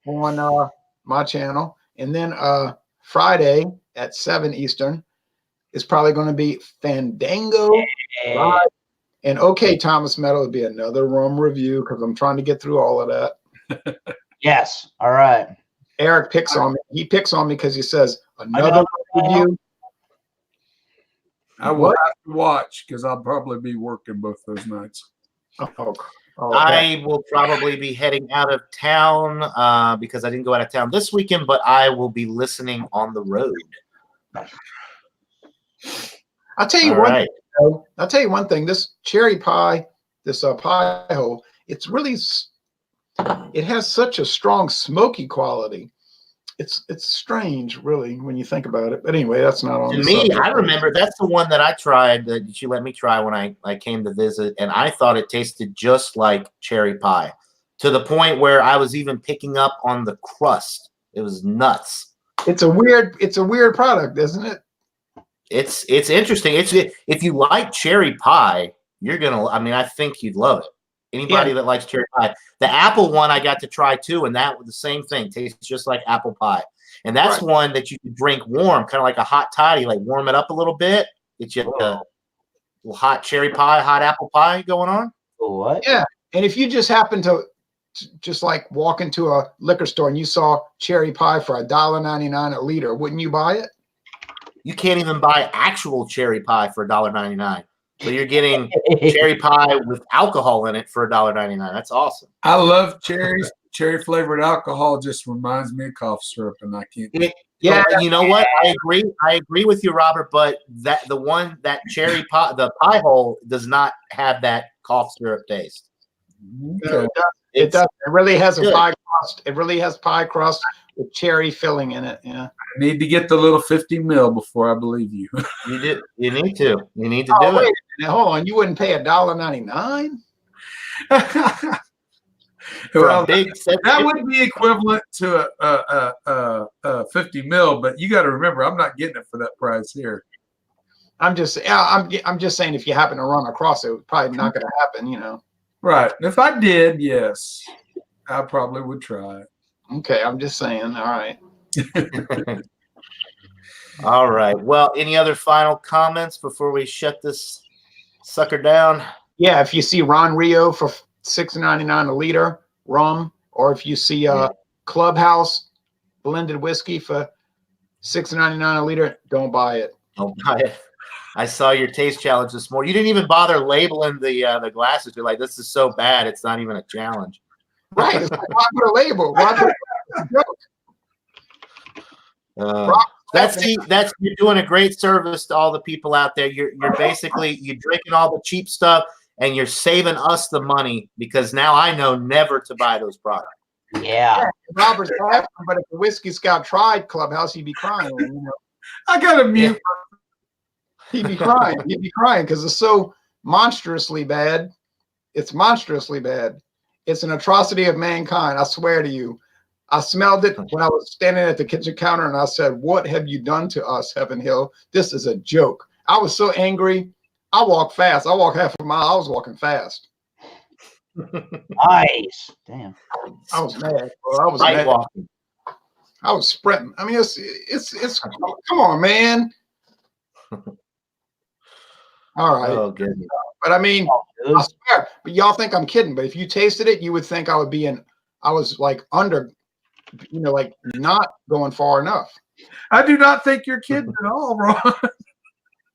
on my channel, and then Friday at 7 Eastern is probably going to be Fandango. Live. And okay, Thomas Meadow would be another rum review because I'm trying to get through all of that. Yes, all right. Eric picks on me. He picks on me because he says another review. I will have to watch because I'll probably be working both those nights. Okay. I will probably be heading out of town because I didn't go out of town this weekend, but I will be listening on the road. I'll tell you I'll tell you one thing. This cherry pie, this pie hole, it has such a strong smoky quality. It's strange, really, when you think about it. But anyway, that's not on. To me, I remember that's the one that I tried that you let me try when I came to visit, and I thought it tasted just like cherry pie, to the point where I was even picking up on the crust. It was nuts. It's a weird product, isn't it? It's interesting. If you like cherry pie, you're gonna. I mean, I think you'd love it. Anybody that likes cherry pie. The apple one I got to try too, and that was the same thing. Tastes just like apple pie. And that's one that you can drink warm, kind of like a hot toddy, like warm it up a little bit. Get you a little hot cherry pie, hot apple pie going on. What? Yeah. And if you just happen to just like walk into a liquor store and you saw cherry pie for $1.99 a liter, wouldn't you buy it? You can't even buy actual cherry pie for $1.99. So you're getting cherry pie with alcohol in it for $1.99. That's awesome. I love cherries. Cherry flavored alcohol just reminds me of cough syrup, and I can't. Yeah, you know what? I agree. I agree with you, Robert. But that cherry pie, the pie hole, does not have that cough syrup taste. Okay. It does. It really has a pie crust. It really has pie crust with cherry filling in it. Yeah. I need to get the little 50 mil before I believe you. You do. You need to. You need to do it. Now, hold on. You wouldn't pay $1.99? Well, that would be equivalent to a 50 mil, but you got to remember, I'm not getting it for that price here. I'm just saying, if you happen to run across it, it's probably not going to happen, you know. Right. If I did, yes, I probably would try it. Okay, I'm just saying. All right. All right. Well, any other final comments before we shut this sucker down? Yeah, if you see Ron Rio for $6.99 a liter rum, or if you see Clubhouse blended whiskey for $6.99 a liter, don't buy it. Don't buy it. I saw your taste challenge this morning. You didn't even bother labeling the glasses. You're like, this is so bad, it's not even a challenge. Right. It's like, why put a label? Why put a joke? That's you're doing a great service to all the people out there. You're basically drinking all the cheap stuff and you're saving us the money, because now I know never to buy those products. Yeah. Robert's laughing, but if the Whiskey Scout tried Clubhouse, he'd be crying. You know? I got to mute. He'd be crying. He'd be crying because it's so monstrously bad. It's monstrously bad. It's an atrocity of mankind. I swear to you. I smelled it when I was standing at the kitchen counter, and I said, "What have you done to us, Heaven Hill? This is a joke." I was so angry. I walked fast. I walked half a mile. I was walking fast. Nice. Damn. I was mad, bro. I was Right mad. walking. I was sprinting. I mean, it's come on, man. All right. Oh, goodness. But I mean, Dude. I swear, but y'all think I'm kidding. But if you tasted it, you would think I was like under, like not going far enough. I do not think you're kidding at all, bro.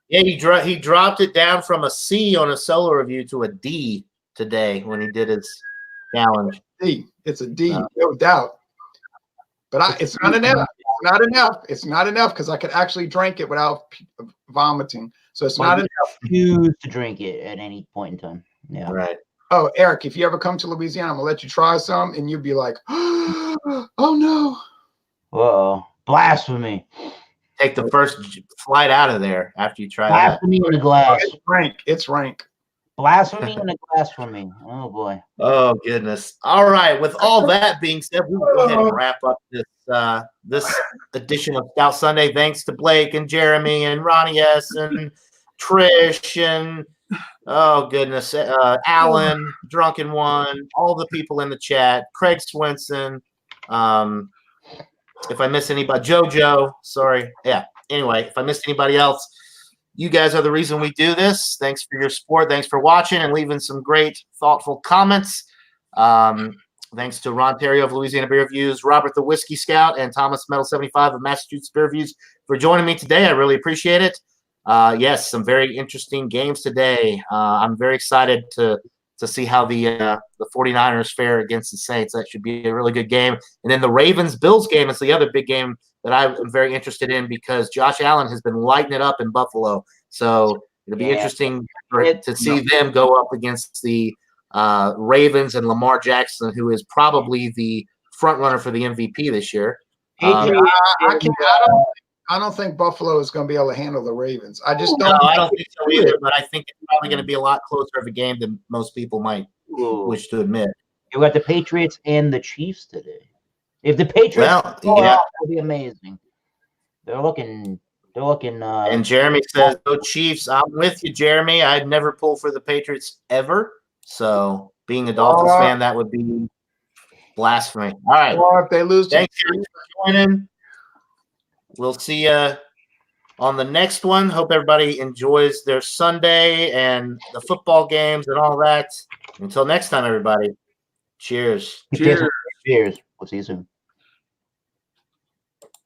Yeah, he dropped it down from a C on a solo review to a D today when he did his challenge. D. It's a D, no doubt. But it's not enough. It's not enough. It's not enough because I could actually drink it without vomiting. So it's not enough. Choose to drink it at any point in time. Yeah. Right. Oh, Eric, if you ever come to Louisiana, I'm gonna let you try some, and you'll be like, "Oh no!" Uh-oh. Blasphemy. Take the first flight out of there after you try that. Blasphemy in a glass. It's rank. It's rank. Blasphemy in a glass for me. Oh boy. Oh, goodness. All right. With all that being said, we'll go ahead and wrap up this edition of Stout Sunday. Thanks to Blake and Jeremy and Ronnie S. and Trish and, oh, goodness, Alan, Drunken One, all the people in the chat, Craig Swinson. If I miss anybody, JoJo, sorry. Yeah. Anyway, if I missed anybody else, you guys are the reason we do this. Thanks for your support. Thanks for watching and leaving some great, thoughtful comments. Thanks to Ron Terrio of Louisiana Beer Reviews, Robert the Whiskey Scout, and Thomas Metal 75 of Massachusetts Beer Reviews for joining me today. I really appreciate it. Yes, some very interesting games today. I'm very excited to see how the 49ers fare against the Saints. That should be a really good game. And then the Ravens-Bills game is the other big game that I'm very interested in because Josh Allen has been lighting it up in Buffalo. So it'll be interesting to see them go up against the Ravens and Lamar Jackson, who is probably the front runner for the MVP this year. I don't think Buffalo is going to be able to handle the Ravens. I just No, don't. I don't think so either, but I think it's probably going to be a lot closer of a game than most people might wish to admit. You got the Patriots and the Chiefs today. If the Patriots Well, yeah. that'll be amazing. They're looking And Jeremy says, "Go Chiefs." I'm with you, Jeremy. I'd never pull for the Patriots ever. So being a Dolphins fan, that would be blasphemy. All right. Or if they lose, Thanks for joining. We'll see you on the next one. Hope everybody enjoys their Sunday and the football games and all that. Until next time, everybody. Cheers. Cheers. We'll see you soon.